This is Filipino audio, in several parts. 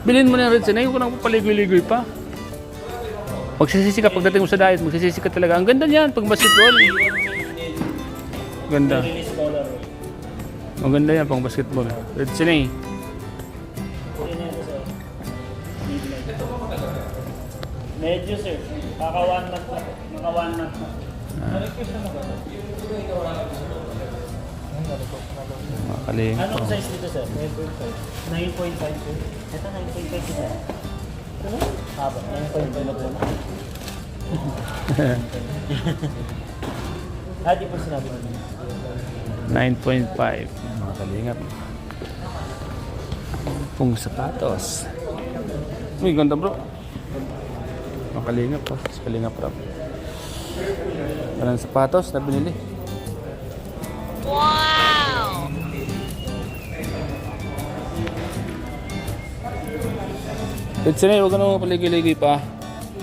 Bilhin mo na yung red sinay, huwag ko nang papaligoy-ligoy pa. Magsisisi ka pagdating mo sa diet, magsisisi ka talaga. Ang ganda niyan pag basketball. Ganda. Ang ganda yan pang basketball. Red sinay. Medyo sir, kaka 1 month na. Mga 1 month na. Makaling. Anong size dito sir? 9.5 sir. Ito 9.5 sir. Ano? Haba, 9.5 na po na. Di po sinabi mo. 9.5. Mga kalingap. Pong sapatos. Uy, ganda bro. Mga kalingap po. Sa kalingap rap. Walang sapatos na binili. Wow! Red Sinay, huwag ka naman paligay-ligay pa.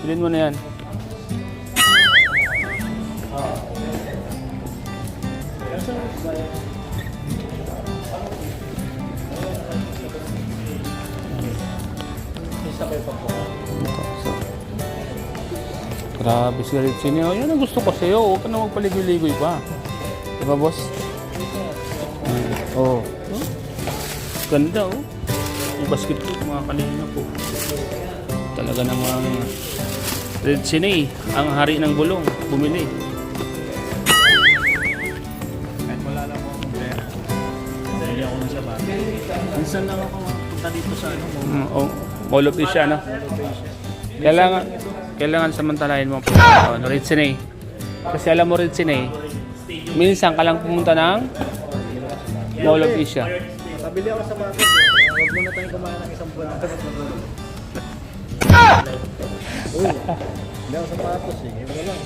Bilhin mo na yan. Grabe si Red Sinay. Yan ang gusto ko sa'yo. Huwag ka na magpaligoy-ligoy pa. Diba, boss? Oo. Ganda, oh. Yung basketball, mga kanina po. Talaga namang Red Sinay, ang hari ng bulong. Bumili. Kahit wala lang ako ng pera. Dahil ako ng sabat. Minsan lang ako punta dito sa ano mo. Mall of Asia, no? Kailangan samantalahin mo po. Red Sinay. Kasi alam mo, Red Sinay, minsan ka lang pumunta ng Mall of Asia. Kabili ako sa bago. Huwag muna tayong kumain ng isang buwan. Hindi ako sapatos eh. Wala lang.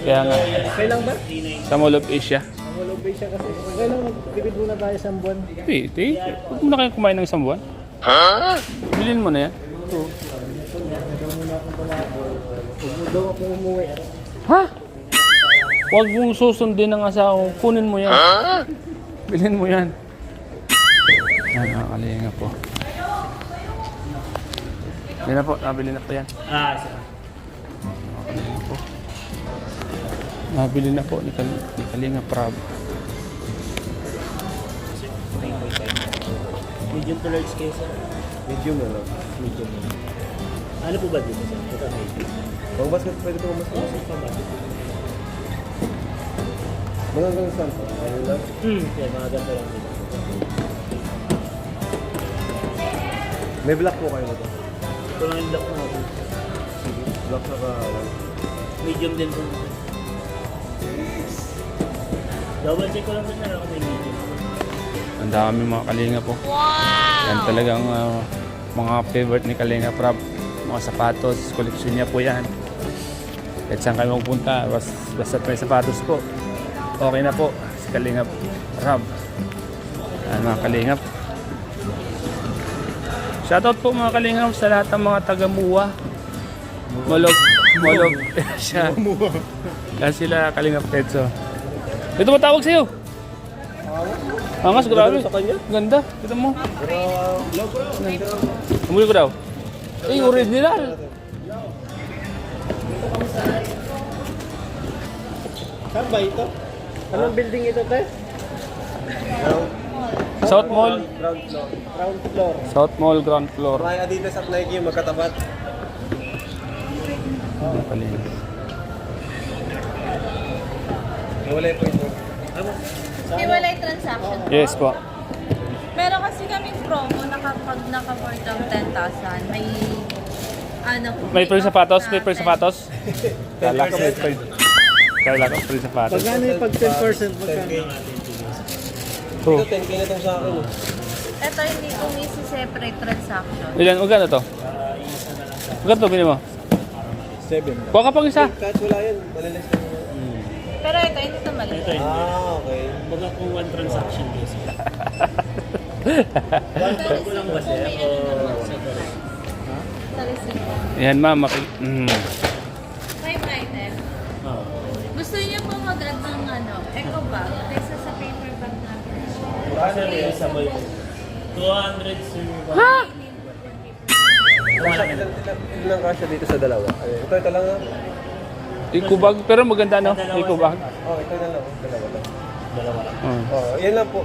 Kaya nga, Okay lang ba? sa Mall of Asia. Ang wala ba siya kasi. Okay lang, bibid muna tayo sa buwan. Wait, huwag mo na kayo kumain ng isang buwan. Bilhin mo na yan. Huwag mo daw ako umuwi. Ha? Huwag mong susundin ng asawa ko. Kunin mo yan. Bilhin mo yan. Nakakalinga po. Bilhin na po. Nabili na po yan. Sige. Nakakalinga po. Nabili na po ni Kalinga Prab. Medium to large case. Medium na lang. Medium na lang. Ano po ba dito sir? Ito medium. Pag basket pwede po mas pa ba? Mga ganun saan po? Ano lang? Yeah, mga ganun lang dito. May black po kayo nito? Ito lang yung black po ako. Sige. Black na ka. Medium din po. Double check ko lang din na ako may medium. Ang dami mga Kalinga po. Wow! Yan talagang mga favorite ni Kalinga Prab. Mga sapatos, koleksyon niya po yan. Kahit saan kayo magpunta, basta may sapatos po. Okay na po, si Kalinga Prab. Yan mga Kalingap. Shoutout po mga Kalingap sa lahat ng mga taga-Muwa. Molog siya. Yan sila Kalingap Tetso. Ito ba tawag sa'yo? Angas, grabe. Ganda. Kita mo. Amuli ko daw. Original. Saan ba ito? Anong building ito, te? South Mall. Ground floor. Ground floor. South Mall, ground floor. May Adidas at Nike yung magkatapat. Kalingap. Wala po ito. Hiwalay transaction. Yes po. Meron kasi kaming promo na kapag naka-board ng 10,000, may ano po. May free sapatos? May free sapatos? Kala ko may free. Kala ko free sapatos. Pagkano yung pag 10% magkano? Oh. 10K na itong sa akin. Ito hindi kong isi-separate transaction. Ilan? Magkano to? Magkano to? Bili mo? 7. Kuha ka pang isa. Kahit wala yan, malilis na yun. Pero ito, hindi ito mali. Okay. Baga kung one transaction kasi. One ko lang ba siya? Sa receipt. Yan ma'am. 5 item. Gusto niyo po mag-add ng eco bag kaysa sa paper bag natin? Kasi may sabay. 200 sir. Ha? Ilang kasya dito sa dalawa? Ito lang ah. Ikubag, pero maganda no? Ikubag. Oh, ito na lang. Dalawa lang. Dalawa lang. Oh. Yan lang po.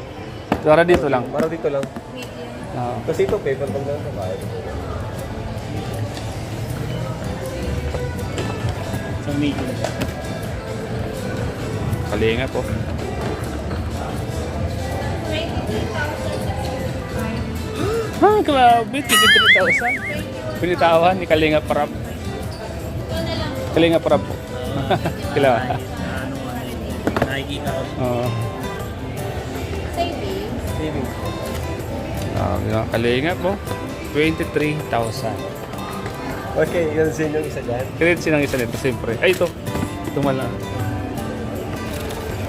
Para dito lang. Para dito lang. Ah. Kasi ito paper bag lang sa bahay. Sa medium. Kalinga po. 23,000. Ha, grabe. 23,000. Pinitawan ni Kalinga Prab. Kalinga Prab po. Kila. Nakikita ko. Oo. Savings. Savings. Kalinga po. 23,000. Okay, yun sa inyo isa dyan. Credit sinang isa nito, siyempre. Ay, ito. Ito mala.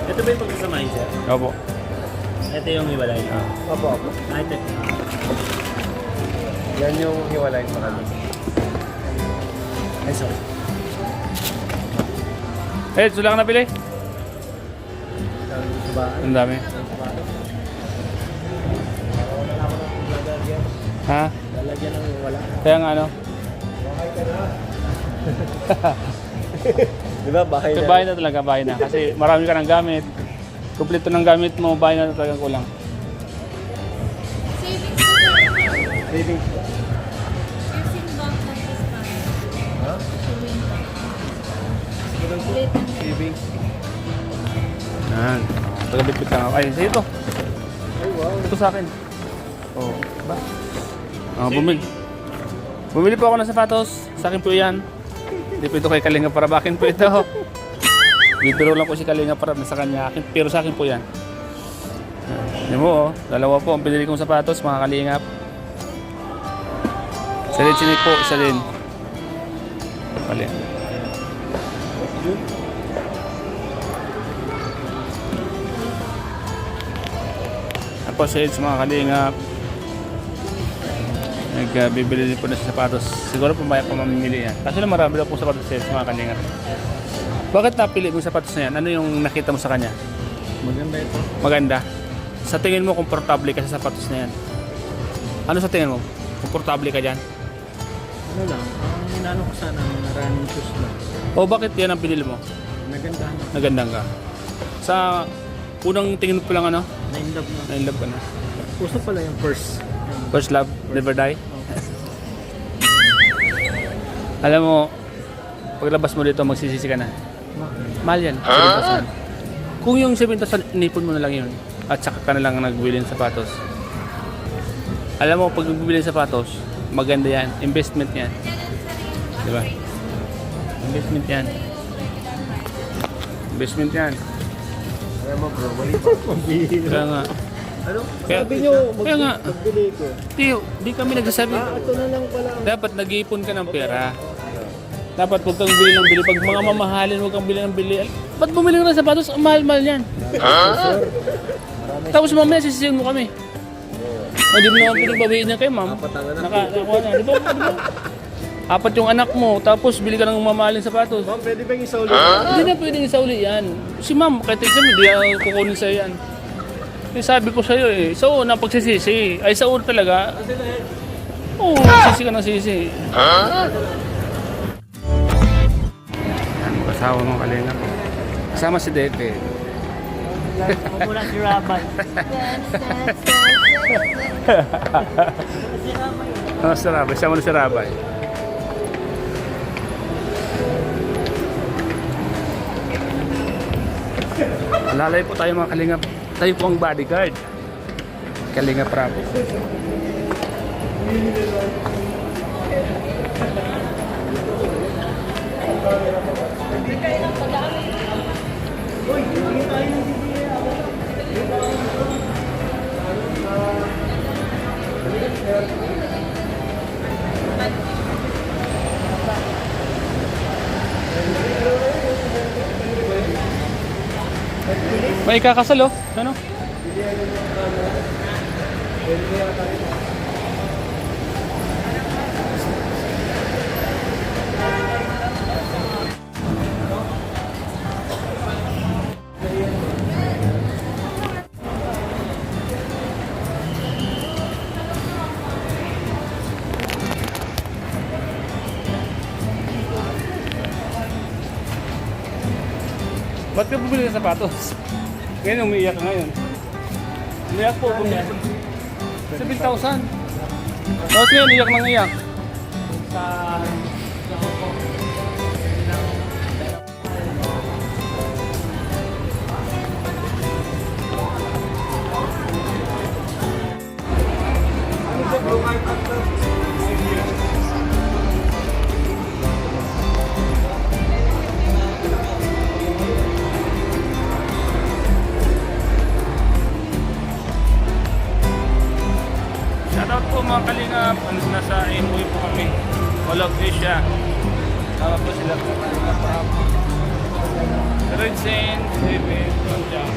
Ito ba yung pagsasamahin sir? Opo. Ito yung hiwalay. Opo. Ito. Yan yung hiwalay sa kami. Ay, sorry. Eh, sula ka na pili. Ang dami. Ha? Lalagyan ng wala. Kaya nga ano? Di ba? Bahay na. Bahay na talaga, bahay na. Kasi marami ka ng gamit. Kompleto ng gamit mo, bahay na talaga kulang. Savings. Savings. Using bank na this month. Ha? Savings. Yan. Tagabit-bit lang ako. Ay, sa'yo ito. Ay, wow. Ito sa akin. Oh, ba? Bumili po ako ng sapatos. Sa akin po yan. Hindi po ito kay Kalinga para bakin po ito. Bibiro lang po si Kalinga para sa kanya. Pero sa akin po yan. Hindi mo, oh. Dalawa po ang pinili kong sapatos, mga Kalingap. Isa rin sinig po, isa din. Kalinga. Ako sa mga Kalingap. Nagbibili din po na sa sapatos. Siguro pumayag po mamimili yan. Kaso lang marami daw po sapatos sa mga Kalingap. Bakit napili mo yung sapatos na yan? Ano yung nakita mo sa kanya? Maganda ito. Maganda. Sa tingin mo, komportable ka sa sapatos na yan? Ano sa tingin mo? Komportable ka dyan? Ano lang, ang inano ko sana mga running shoes lang. O bakit yan ang pinili mo? Nagandahan. Nagandang ka. Sa unang tingin mo pa lang ano? Na-inlove na. Na-in-love ka na. Gusto pala yung first. First love, never die. Alam mo, paglabas mo dito, magsisisi ka na. Mahal yan, 7,000. Kung yung 7,000, inipon mo na lang yun. At saka ka na lang nagbili ng sapatos. Alam mo, pag nagbili ng sapatos, maganda yan. Investment yan. Diba? Investment yan. Investment yan. Kaya mo bro, mali pa. Kaya nga. Ano? Kaya- Sabi nyo, kaya nga. magbili ko. Tiyo, di kami nagsasabi. Ito na lang pala. Dapat nag-iipon ka ng pera. Dapat huwag kang bili ng bili. Pag mga mamahalin, huwag kang bili ng bili. Ba't bumili ka ng sapatos? Ang mahal-mahal yan. Sir, Tapos mamaya sisisihin mo kami. O, di mo naman pinagbawiin niya kayo, ma'am. patangan na. Nakakuha na. Di ba? Apat yung anak mo, tapos bili ka ng mamahalin sapatos. Ma'am, pwede ba yung isa ulit? Hindi na pwedeng isauli yan. Si ma'am, kahit isa mo, di ako kukunin sa'yo yan. Eh, sabi ko sa'yo eh, sa una pagsisisi. Ay, sa una talaga. Oo, sisi ka ng sisi. Yan, mag-asawa mong Kalinga. Kasama si Dete. Mula si Rabay. Si Rabay, sama na si Rabay. Lalay po tayo mga Kalinga. Tayo po ang bodyguard. Kalinga Prab. May kakasal oh. Ano? Ba't ka bumili ng sapatos? Ngayon umiiyak ka ngayon. Umiiyak po. Bumili. 7,000. Tapos ngayon iyak nang iyak. Sa... Shoutout po mga kalingap. Nasa MOE po kami. All of Asia. Tama po sila po kalingap pa. Red Saint, David, Ronjang.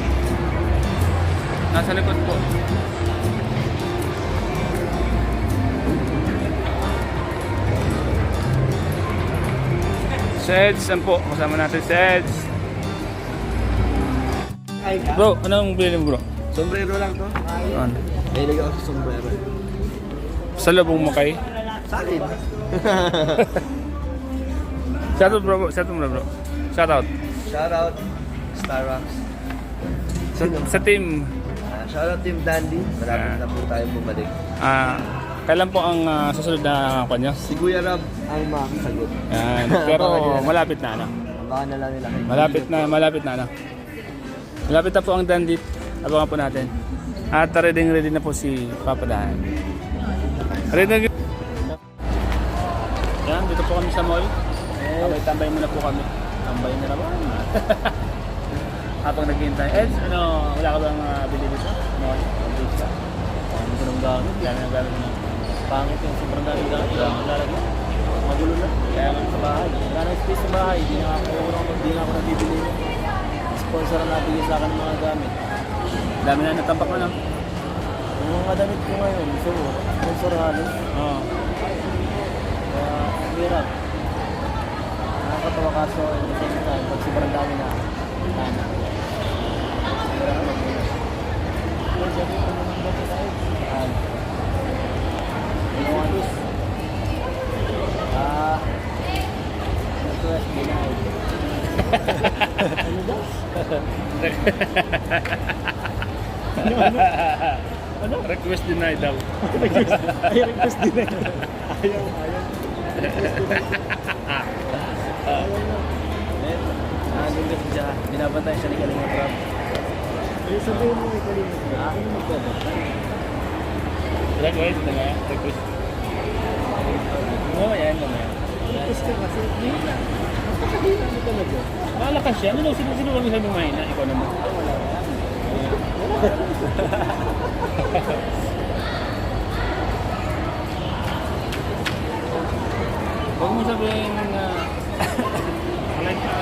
Nasa likod po. Seds, saan po? Kasama natin Seds. Ay ka? Bro, anong bilhin mo bro? Sombrero lang to. Ano? Mahilig ako sa sombrero. Sa labong mo kay? Sa akin. Shoutout bro, shoutout bro. Shoutout. Shoutout, Starbucks. Sa team, Shoutout Team Dandy. Malapit na po tayo bumalik. kailan po ang susunod na kanya? Si Kuya Rab ang makasagot. Yan. Pero malapit na ano? Baka na lang nila. Malapit na ano? Malapit na po ang dandit. Abangan po natin. At ready na po si Papa Dan. Ready. Yan, dito po kami sa mall. Tambay muna po kami. Tambay na naman. Habang naghihintay. Ed, wala ka bang bili dito? Bili ka? Ano ko nang gamit? Kaya nang gamit mo. Pangit yung sobrang daming gamit. Wala akong lalagyan. Magulo na. Kaya nga sa bahay. Wala na space sa bahay. Hindi na ako nabibili. Sponsor na nabigay sa akin ng mga gamit. Dami na natampak mo na. Yung mga damit ko ngayon, gusto mo, sponsor halos. Oo. Kaya, ang hirap. Nakakatawa kaso, at the same time, pag sobrang dami na, sana. Hirap na mag-una. Pero sabi ko naman ba ito tayo? Ano nga dus? Request denied. Ano daw? Ano? Request denied daw. Ay, request denied. Ayaw. Ayaw na. Nandun kasi siya. Binabantay siya ni Kalinga Prab. Ay, sabihin mo ni Kalinga Prab. Ano magbabantay? Request na nga. Request. Mamaya. Request ka kasi. Hindi na. Napakahina mo talaga. Malakas siya. Sino kami sabi mahina? Ikaw naman. Wala ka. Huwag mo sabihin na alay ka.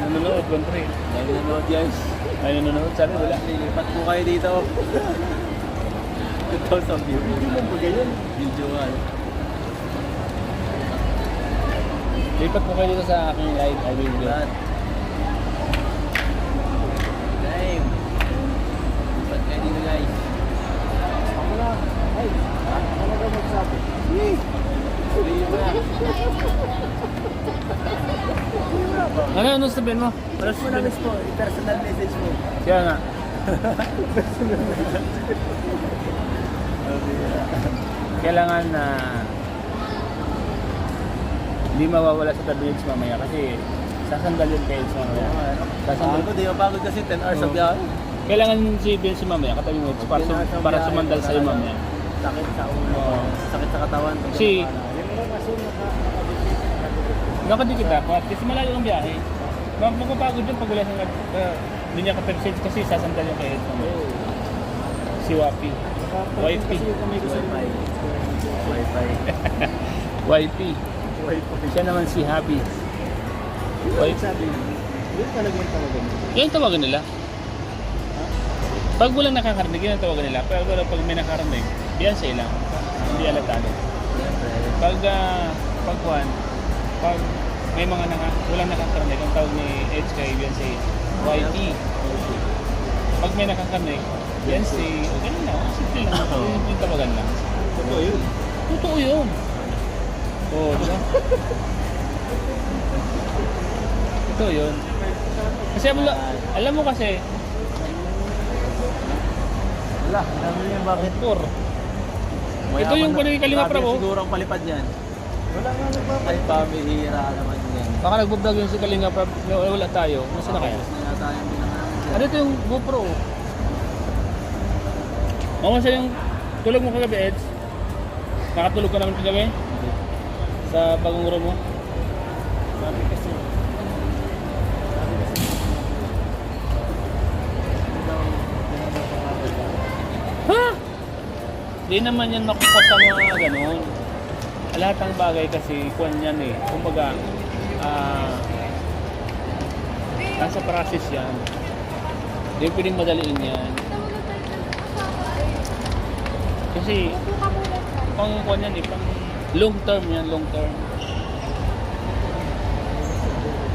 Nanonood, kontre. Dahil nanonood guys. Ay, nanonood. Sabi wala. Lilipat po kayo dito. 2,000 views. Hindi mo ba ganyan? Video nga. Lipat mo kayo dito sa aking live. I will do. Lahat. Damn. Lipat kayo dito guys. Ako na. Ay. Ako na daw magsabi. Ano sabihin mo? Paras mo na miss mo. Personal message mo. Kaya nga. Kailangan na hindi mawawala sa tabi mamaya kasi sasandal yung kayo mamaya. Sasandal. Pagod eh. Pagod kasi 10 hours sa biyahe. Kailangan si Vince mamaya katabi mo para sumandal sa'yo mamaya. Sakit sa ulo. Sakit sa katawan. Si nakadikit dapat kasi malayo ang biyahe. Magpapagod yun pag wala siyang hindi niya ka-percent kasi sasandal yung kayo mamaya. Si Wapi. YP. Wi-Fi. YP. Siya naman si Happy. YP. Yun talaga yung tawagan mo. Yan ang tawagan nila. Pag walang nakakarinig, yun ang tawagan nila. Pero pag may nakakarinig, Beyonce lang. Hindi alatado. Pag may mga walang nakakarinig, ang tawag ni Edge kay Beyonce, YT. Pag may nakakarinig, Beyonce, ganun lang. Simple lang. Yung tawagan lang. Totoo yun. Totoo yun. Oo, diba? Ito yun. Kasi alam mo kasi, Wala, alam niyo bakit? Tour. Ito yung pwede Kalinga Prab, oh. Siguro ang palipad yan. Wala nga nagpapalipad. Ay, pamihira naman yan. Baka nagbo-vlog yung si Kalinga Prab, wala tayo. Masa na kaya? Wala tayong pinangalan. Ano ito yung GoPro? Mama siya yung tulog mo kagabi, Eds? Nakatulog ka naman kagabi? Sa bagong room mo? Sabi kasi. Ha? Di naman yan makukuha sa mga ganun. Lahat ng bagay kasi kuwan yan eh. Kumbaga, nasa process yan. Hindi pwedeng madaliin yan. Kasi, pang kuwan yan eh, pang long term yan, long term.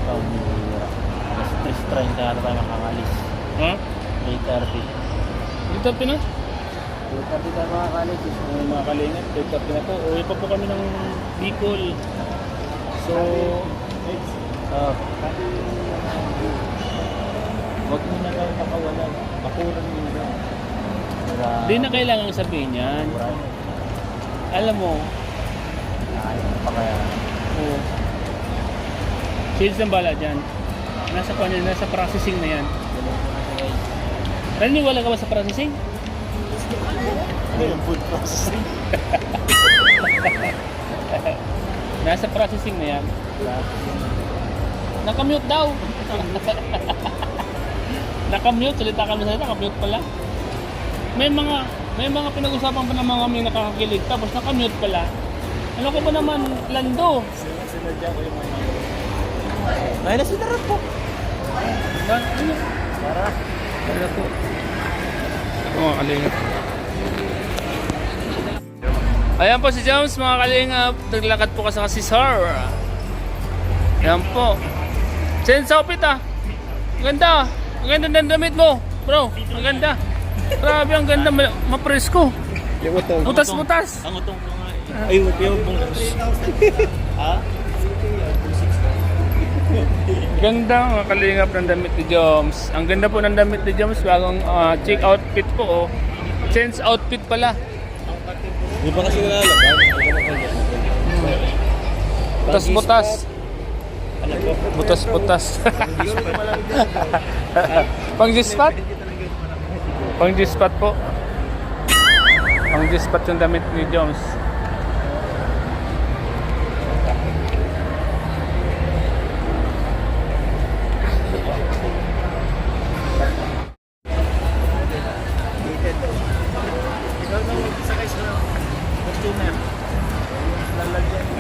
Pamihira. Mas 30 na tayo makakalis. Ha? 8:30. Dito na? 8:30 tayo makakalis. Mga kalingap, 8:30 na po. Uwi pa po kami ng Bicol. So, Huwag mo na kayo pakawalan. Bakuran mo na. di na kailangan sabihin yan. Alam mo, Pa kaya. oh, sales ng bala dyan. Nasa kanya, nasa processing na yan. Naniniwala ka ba sa processing? Ano yung food processing? Nasa processing na yan. Nakamute daw. Nakamute, salita kami salita, nakamute pala. May mga pinag-usapan pa naman kami nakakakilig, tapos nakamute pala. Ano ko ba naman, Lando? Sinadya ko yung mga dahil na sinarat po. Ano? Para. Ano po? Mga kalingap. Ayan po si James, mga kalingap. Naglakad po kasi Sir. Ayan po. Sense outfit ah. Ang ganda. Ang ganda ng damit mo. Bro, ang ganda. Grabe, ang ganda. Mapresko. Butas-butas. Ang utong ko nga. Ay, yung bungas. Ha? Ganda mga kalingap ng damit ni Joms. Ang ganda po ng damit ni Joms. Bagong check outfit po. Oh. Sense outfit pala. Hindi pa kasi nalalabas. Butas-butas. Butas-butas. Pang G-spot? Pang G-spot po. Pang G-spot yung damit ni Joms.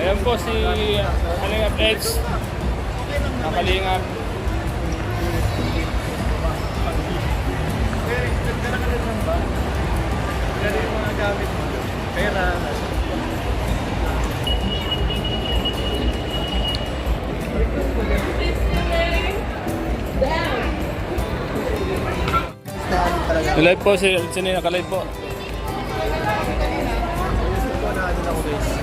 Ayan po si Kalingap X. Ang Kalingap. Pera. Live po si Alcine, naka-live po. Gusto ko na din ako guys.